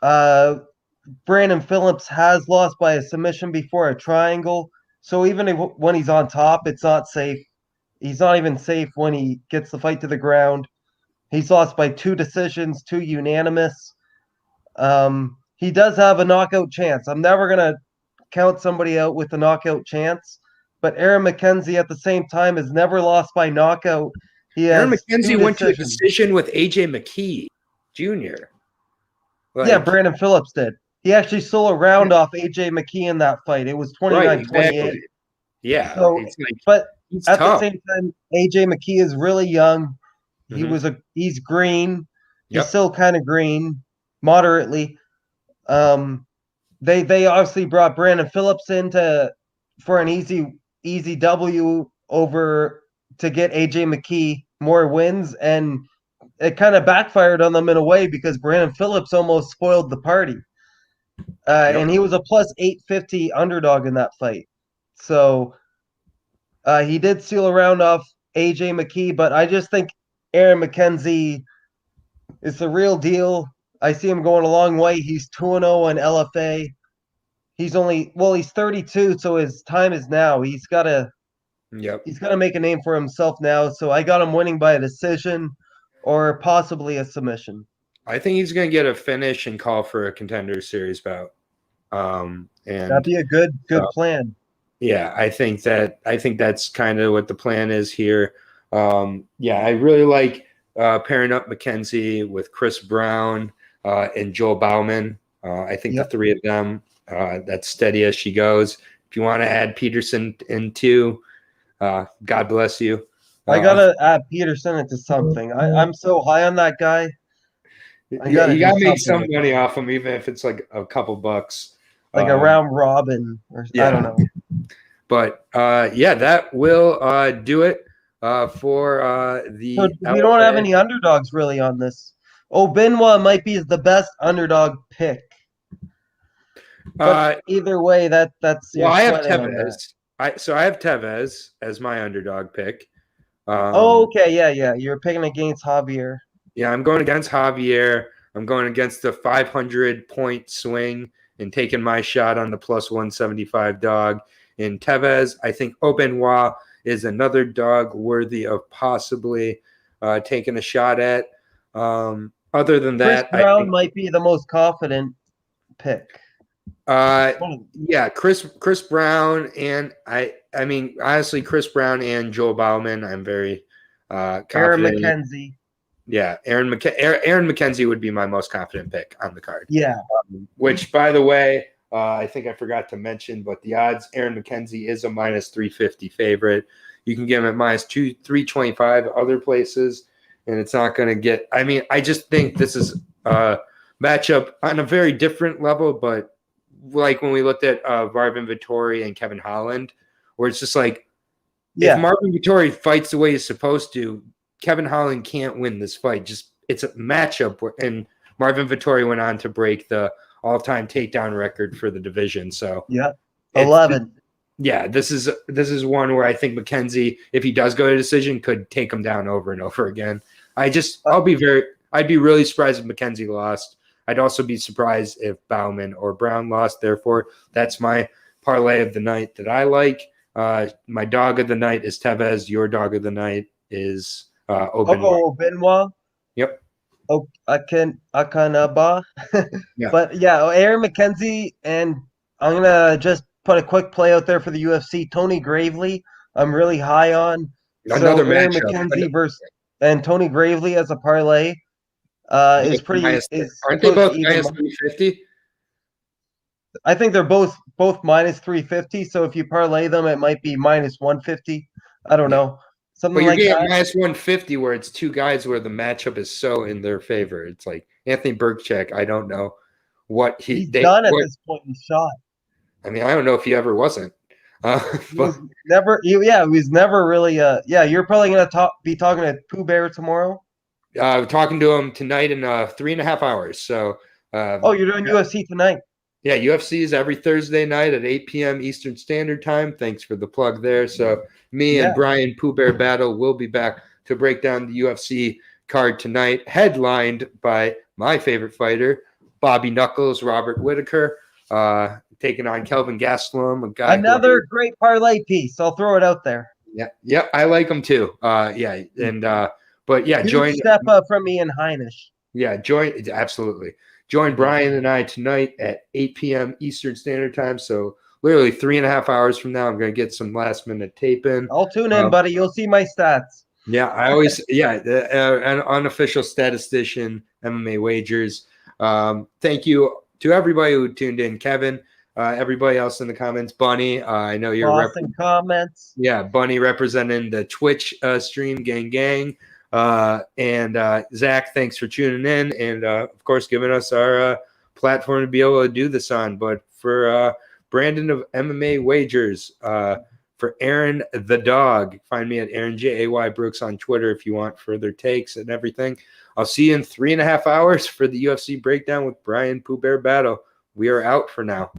Brandon Phillips has lost by a submission before, a triangle. So even when he's on top, it's not safe. He's not even safe when he gets the fight to the ground. He's lost by 2 decisions, 2 unanimous. He does have a knockout chance. I'm never going to count somebody out with a knockout chance. But Aaron McKenzie at the same time has never lost by knockout. Aaron McKenzie went to a decision with AJ McKee Jr. Yeah, Brandon Phillips did. He actually stole a round off AJ McKee in that fight. It was 29-28. Exactly. Yeah. So, but at the same time, AJ McKee is really young. Mm-hmm. He's green. He's still kind of green, moderately. They obviously brought Brandon Phillips in for an easy W over to get AJ McKee more wins, and it kind of backfired on them in a way because Brandon Phillips almost spoiled the party. And he was a plus 850 underdog in that fight. So he did steal a round off AJ McKee, but I just think Aaron McKenzie is the real deal. I see him going a long way. He's 2-0 in LFA. He's 32, so his time is now. He's got to make a name for himself now. So I got him winning by a decision or possibly a submission. I think he's going to get a finish and call for a Contender Series bout. And that'd be a good plan. Yeah, I think that's kind of what the plan is here. I really like pairing up McKenzie with Chris Brown. and Joel Bauman. I think the three of them, that's steady as she goes. If you want to add Peterson in too, God bless you. I gotta add Peterson into something. I'm so high on that guy. You gotta make some money off him, even if it's like a couple bucks, like a round robin, or I don't know. But that will do it for the. So we don't have any underdogs really on this. Oh, Benoit might be the best underdog pick. But either way, that's I have Tevez. I have Tevez as my underdog pick. Okay, yeah. You're picking against Javier. Yeah, I'm going against Javier. I'm going against the 500-point swing and taking my shot on the plus 175 dog. In Tevez, I think Benoit is another dog worthy of possibly taking a shot at. Other than that, Chris Brown might be the most confident pick. Chris Brown, and I mean honestly, Chris Brown and Joel Bauman, I'm very confident. Aaron McKenzie. Yeah, Aaron McKenzie would be my most confident pick on the card. Yeah. Which, by the way, I think I forgot to mention, but the odds, Aaron McKenzie is a minus 350 favorite. You can get him at minus 325 other places, and it's not going to get – I mean, I just think this is a matchup on a very different level, but like when we looked at Marvin Vettori and Kevin Holland, where it's just like if Marvin Vettori fights the way he's supposed to, Kevin Holland can't win this fight. Just it's a matchup and Marvin Vettori went on to break the all-time takedown record for the division. So 11. This is one where I think McKenzie, if he does go to decision, could take him down over and over again. I'd be really surprised if McKenzie lost. I'd also be surprised if Bauman or Brown lost. Therefore, that's my parlay of the night that I like. My dog of the night is Tevez. Your dog of the night is Benoit. Yep. Oh, Akanaba. Yeah. But Aaron McKenzie, and I'm gonna just put a quick play out there for the UFC. Tony Gravely, I'm really high on. Another Aaron matchup. McKenzie versus and Tony Gravely as a parlay is pretty. Aren't they both minus 350? I think they're both minus 350. So if you parlay them, it might be minus 150. I don't know. Something like that. Minus 150 where it's two guys where the matchup is so in their favor. It's like Anthony Burkcheck. I don't know what he's done at this point. He's shot. I mean, I don't know if he ever wasn't. He was never really. You're probably gonna be talking to Pooh Bear tomorrow. Talking to him tonight in 3.5 hours. So. You're doing UFC tonight. Yeah, UFC is every Thursday night at 8 p.m. Eastern Standard Time. Thanks for the plug there. So me and Brian Pooh Bear Battle will be back to break down the UFC card tonight, headlined by my favorite fighter, Bobby Knuckles, Robert Whitaker, taking on Kelvin Gastelum, a guy. Another great parlay piece. I'll throw it out there. Yeah, I like him too. Join step up from Ian Heinisch. Yeah, absolutely. Join Brian and I tonight at 8 p.m. Eastern Standard Time. So literally 3.5 hours from now, I'm going to get some last minute tape in. I'll tune in, buddy. You'll see my stats. Yeah, I always, an unofficial statistician, MMA Wagers. Thank you to everybody who tuned in. Kevin, everybody else in the comments. Bunny, I know you're comments. Yeah, Bunny representing the Twitch stream, gang. And Zach, thanks for tuning in and, of course, giving us our platform to be able to do this on. But for Brandon of MMA Wagers, for Aaron the Dog, find me at Aaron Jay Brooks on Twitter if you want further takes and everything. I'll see you in 3.5 hours for the UFC breakdown with Brian Pooh Bear Battle. We are out for now.